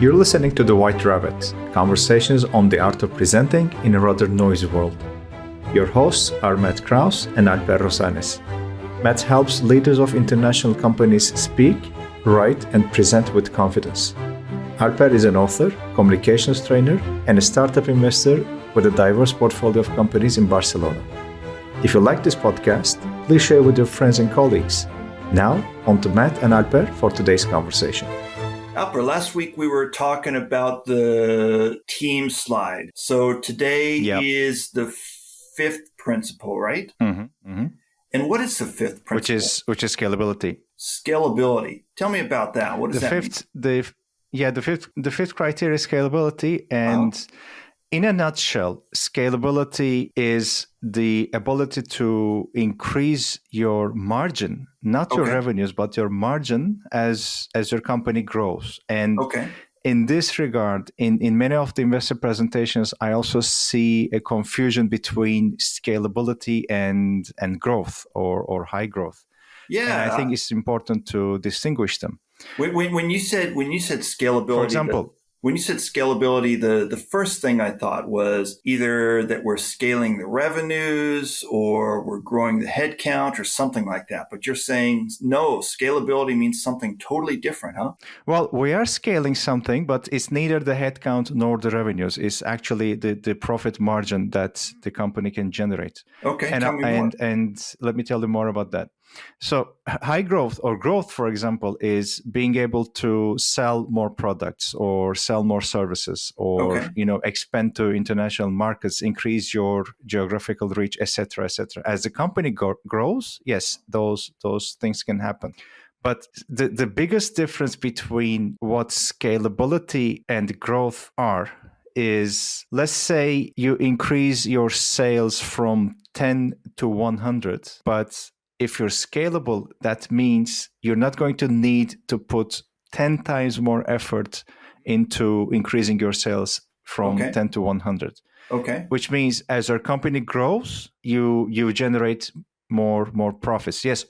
You're listening to The White Rabbit, conversations on the art of presenting in a rather noisy world. Your hosts are Matt Krause and Alper Rozanes. Matt helps leaders of international companies speak, write, and present with confidence. Alper is an author, communications trainer, and a startup investor with a diverse portfolio of companies in Barcelona. If you like this podcast, please share with your friends and colleagues. Now, on to Matt and Alper for today's conversation. Alper, last week we were talking about the team slide. So today is the fifth principle, right? And what is the fifth principle? Which is scalability. Scalability. Tell me about that. What does that mean? The fifth criteria is scalability, and in a nutshell, scalability is the ability to increase your margin, not your revenues, but your margin as your company grows. And in this regard, in many of the investor presentations, I also see a confusion between scalability and growth or high growth. Yeah, and I think it's important to distinguish them. When you said scalability, for example. When you said scalability, the first thing I thought was either that we're scaling the revenues or we're growing the headcount or something like that. But you're saying, no, scalability means something totally different, huh? Well, we are scaling something, but it's neither the headcount nor the revenues. It's actually the profit margin that the company can generate. Okay, tell me more. And let me tell you more about that. So high growth or growth, for example, is being able to sell more products or sell more services or, expand to international markets, increase your geographical reach, etc., etc. As the company grows, yes, those things can happen. But the biggest difference between what scalability and growth are is, let's say you increase your sales from 10 to 100, but if you're scalable, that means you're not going to need to put 10 times more effort into increasing your sales from 10 to 100. Okay. Which means as our company grows, you generate more profits. Yes,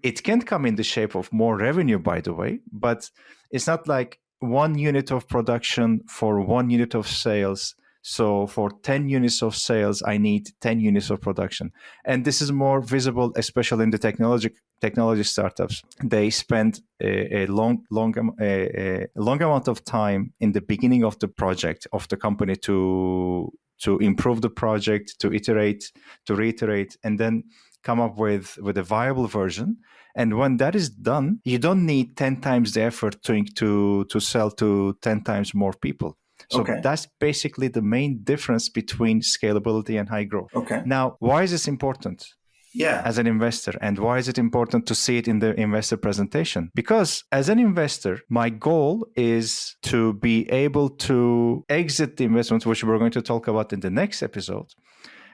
it can come in the shape of more revenue, by the way, but it's not like 1 unit of production for 1 unit of sales. So for 10 units of sales, I need 10 units of production. And this is more visible, especially in the technology startups. They spend a long amount of time in the beginning of the project of the company to improve the project, to iterate, to reiterate, and then come up with a viable version. And when that is done, you don't need 10 times the effort to sell to 10 times more people. So that's basically the main difference between scalability and high growth. Okay. Now, why is this important? Yeah. As an investor, and why is it important to see it in the investor presentation? Because as an investor, my goal is to be able to exit the investment, which we're going to talk about in the next episode.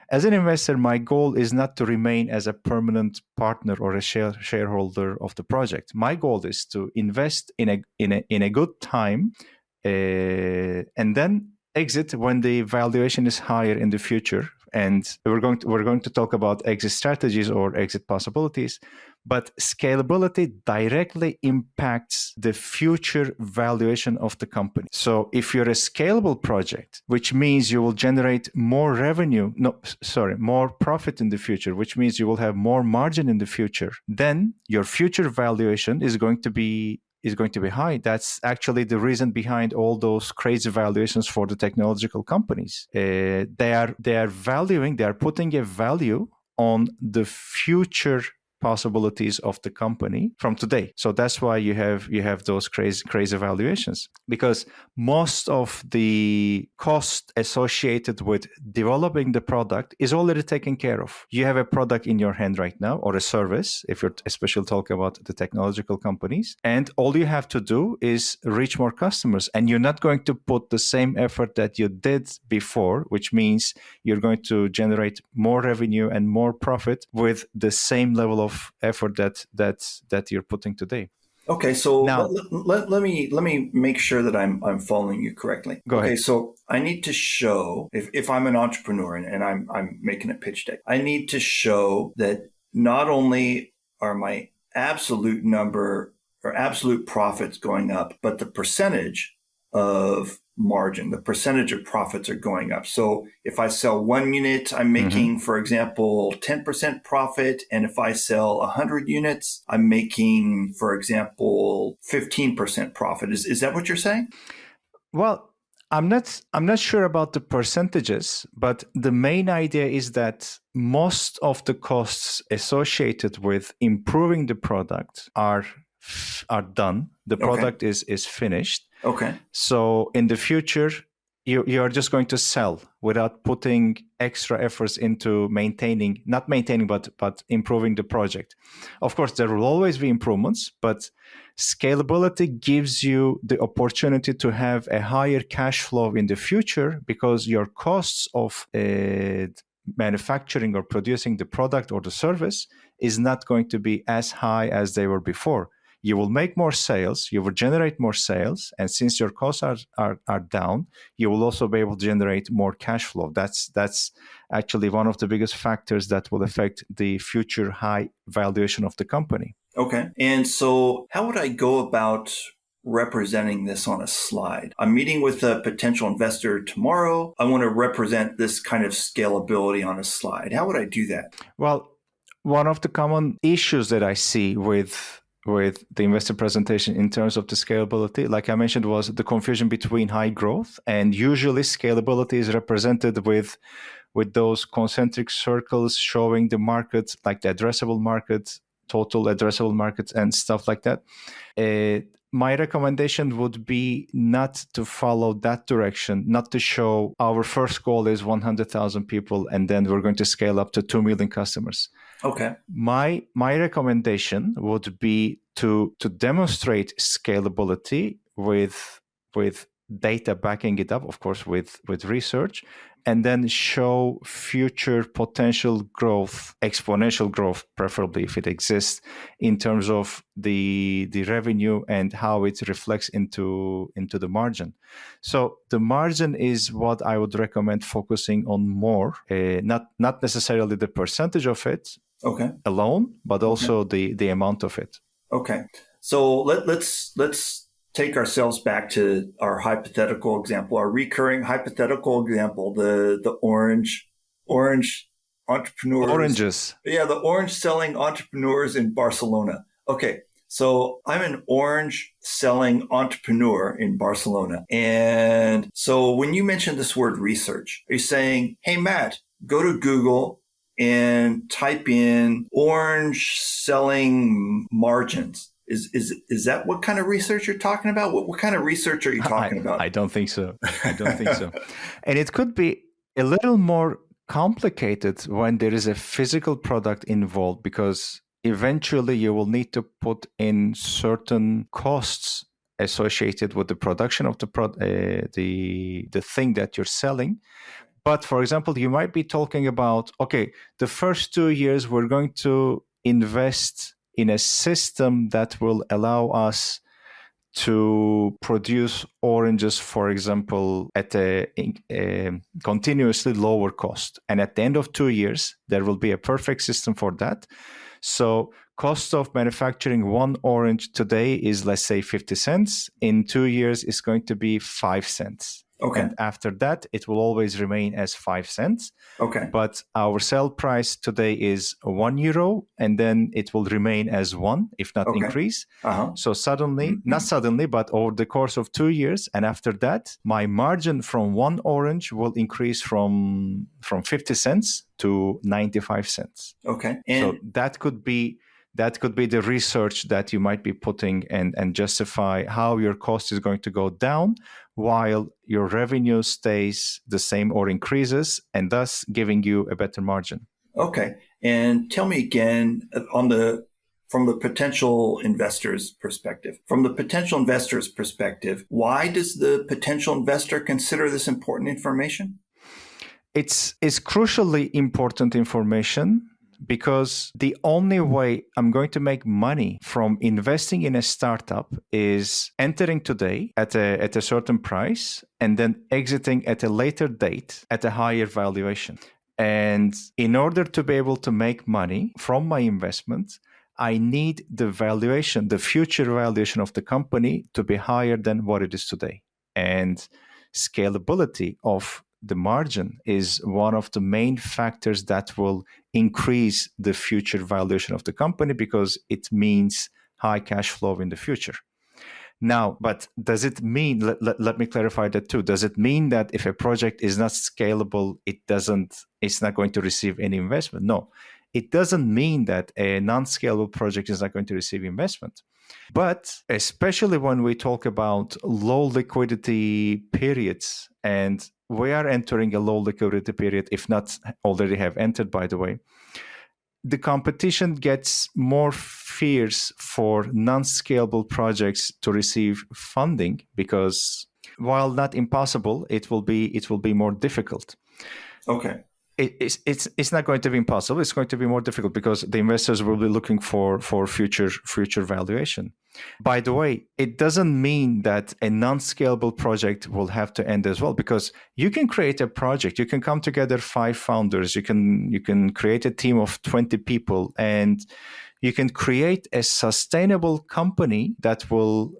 As an investor, my goal is not to remain as a permanent partner or a shareholder of the project. My goal is to invest in a good time, and then exit when the valuation is higher in the future. And we're going to talk about exit strategies or exit possibilities. But scalability directly impacts the future valuation of the company. So if you're a scalable project, which means you will generate more more profit in the future, which means you will have more margin in the future, then your future valuation is going to be high. That's actually the reason behind all those crazy valuations for the technological companies. They are putting a value on the future possibilities of the company from today. So that's why you have those crazy valuations, because most of the cost associated with developing the product is already taken care of. You have a product in your hand right now, or a service, if you're especially talking about the technological companies, and all you have to do is reach more customers, and you're not going to put the same effort that you did before, which means you're going to generate more revenue and more profit with the same level of effort that you're putting today. Okay, so now, let me make sure that I'm following you correctly. Go ahead. Okay, so I need to show, if I'm an entrepreneur and I'm making a pitch deck, I need to show that not only are my absolute number or absolute profits going up, but the percentage of margin. The percentage of profits are going up. So if I sell 1 unit, I'm making, for example, 10% profit. And if I sell 100 units, I'm making, for example, 15% profit. Is that what you're saying? Well, I'm not sure about the percentages, but the main idea is that most of the costs associated with improving the product are done. The product is finished. Okay. So in the future, you are just going to sell without putting extra efforts into not maintaining, but improving the project. Of course, there will always be improvements, but scalability gives you the opportunity to have a higher cash flow in the future because your costs of manufacturing or producing the product or the service is not going to be as high as they were before. You will make more sales, you will generate more sales, and since your costs are down, you will also be able to generate more cash flow. That's actually one of the biggest factors that will affect the future high valuation of the company. Okay. And so how would I go about representing this on a slide? I'm meeting with a potential investor tomorrow. I want to represent this kind of scalability on a slide. How would I do that? Well, one of the common issues that I see with the investor presentation in terms of the scalability, like I mentioned, was the confusion between high growth, and usually scalability is represented with those concentric circles showing the markets, like the addressable market, total addressable markets, and stuff like that. My recommendation would be not to follow that direction, not to show our first goal is 100,000 people and then we're going to scale up to 2 million customers. Okay. My recommendation would be to demonstrate scalability with data backing it up, of course, with research, and then show future potential growth, exponential growth, preferably if it exists, in terms of the revenue and how it reflects into the margin. So the margin is what I would recommend focusing on more, not necessarily the percentage of it alone, but also the amount of it. Okay. So let's take ourselves back to our hypothetical example, our recurring hypothetical example, the orange entrepreneurs. Oranges. Yeah, the orange selling entrepreneurs in Barcelona. Okay. So I'm an orange selling entrepreneur in Barcelona. And so when you mentioned this word research, are you saying, hey, Matt, go to Google and type in orange selling margins? Is that what kind of research you're talking about? What kind of research are you talking about? I don't think so. And it could be a little more complicated when there is a physical product involved, because eventually you will need to put in certain costs associated with the production of the thing that you're selling. But for example, you might be talking about, okay, the first 2 years we're going to invest in a system that will allow us to produce oranges, for example, at a continuously lower cost. And at the end of 2 years, there will be a perfect system for that. So cost of manufacturing one orange today is, let's say, 50 cents. In 2 years, it's going to be 5 cents. Okay. And after that, it will always remain as 5 cents. Okay. But our sell price today is €1, and then it will remain as 1, if not increase. So suddenly, not suddenly, but over the course of 2 years, and after that, my margin from one orange will increase from 50 cents to 95 cents. Okay. So that could be the research that you might be putting and justify how your cost is going to go down while your revenue stays the same or increases, and thus giving you a better margin. Okay. And tell me again from the potential investor's perspective. From the potential investor's perspective, why does the potential investor consider this important information? It's crucially important information, because the only way I'm going to make money from investing in a startup is entering today at a certain price and then exiting at a later date at a higher valuation. And in order to be able to make money from my investment, I need the future valuation of the company to be higher than what it is today. And scalability of the margin is one of the main factors that will increase the future valuation of the company because it means high cash flow in the future. Now, but does it mean, let me clarify that too. Does it mean that if a project is not scalable, it's not going to receive any investment? No, it doesn't mean that a non-scalable project is not going to receive investment. But especially when we talk about low liquidity periods, and we are entering a low liquidity period, if not already have entered, by the way, the competition gets more fierce for non-scalable projects to receive funding because while not impossible, it will be more difficult. Okay. It's not going to be impossible. It's going to be more difficult because the investors will be looking for future valuation. By the way, it doesn't mean that a non-scalable project will have to end as well, because you can create a project. You can come together 5 founders. You can create a team of 20 people, and you can create a sustainable company that will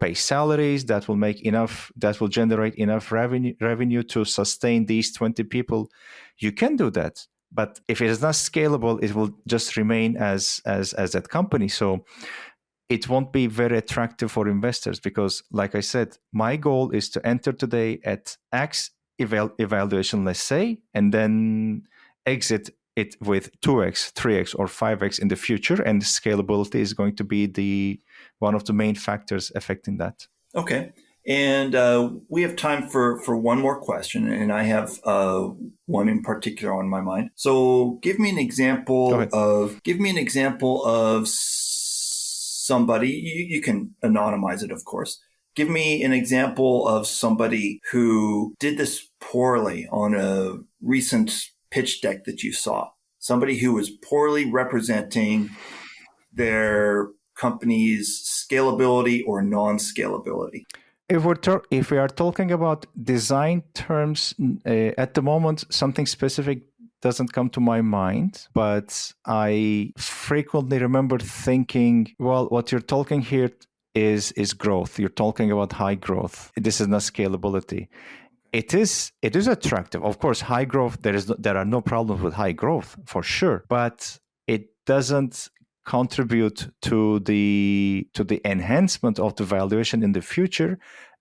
pay salaries, that will generate enough revenue to sustain these 20 people. You can do that. But if it is not scalable, it will just remain as that company. So it won't be very attractive for investors because, like I said, my goal is to enter today at X evaluation, let's say, and then exit it with 2x, 3x, or 5x in the future. And scalability is going to be one of the main factors affecting that. Okay. And we have time for one more question, and I have one in particular on my mind. So, give me an example of somebody. You can anonymize it, of course. Give me an example of somebody who did this poorly on a recent pitch deck that you saw. Somebody who was poorly representing their company's scalability or non-scalability. If we are talking about design terms, at the moment, something specific doesn't come to my mind, but I frequently remember thinking, well, what you're talking here is growth. You're talking about high growth. This is not scalability. It is attractive. Of course, high growth, there are no problems with high growth for sure, but it doesn't contribute to the enhancement of the valuation in the future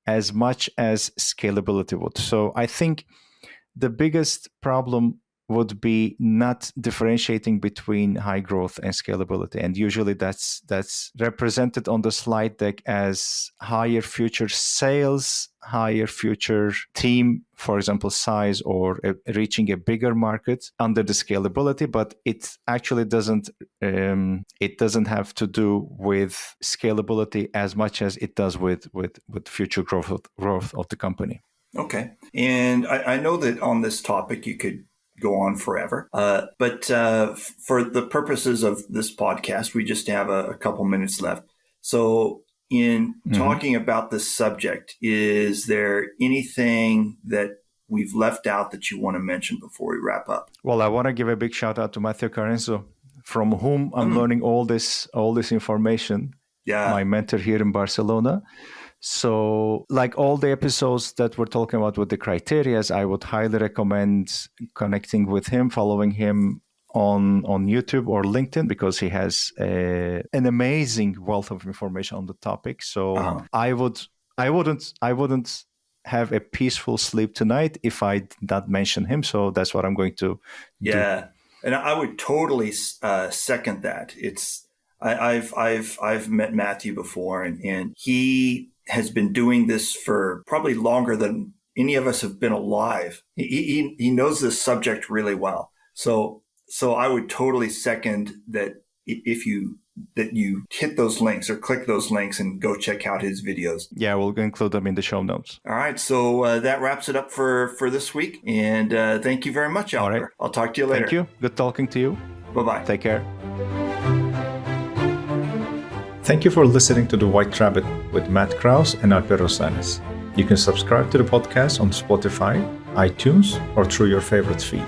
as much as scalability would. So I think the biggest problem would be not differentiating between high growth and scalability. And usually that's represented on the slide deck as higher future sales, higher future team, for example, size, or reaching a bigger market under the scalability, but it actually doesn't have to do with scalability as much as it does with future growth of the company. Okay. And I know that on this topic you could go on forever. But for the purposes of this podcast, we just have a couple minutes left. So in talking about this subject, is there anything that we've left out that you want to mention before we wrap up? Well, I want to give a big shout out to Mathieu Carenzo, from whom I'm learning all this information. Yeah. My mentor here in Barcelona. So, like all the episodes that we're talking about with the criterias, I would highly recommend connecting with him, following him on YouTube or LinkedIn, because he has an amazing wealth of information on the topic. So I wouldn't have a peaceful sleep tonight if I did not mention him. So that's what I'm going to do. And I would totally second that. I've met Mathieu before, and he has been doing this for probably longer than any of us have been alive. He knows this subject really well. So I would totally second that if you hit those links or click those links and go check out his videos. Yeah, we'll include them in the show notes. All right. So that wraps it up for this week. And thank you very much, Alper. All right. I'll talk to you later. Thank you. Good talking to you. Bye-bye. Take care. Thank you for listening to The White Rabbit with Matt Krause and Alper Rozanes. You can subscribe to the podcast on Spotify, iTunes, or through your favorite feed.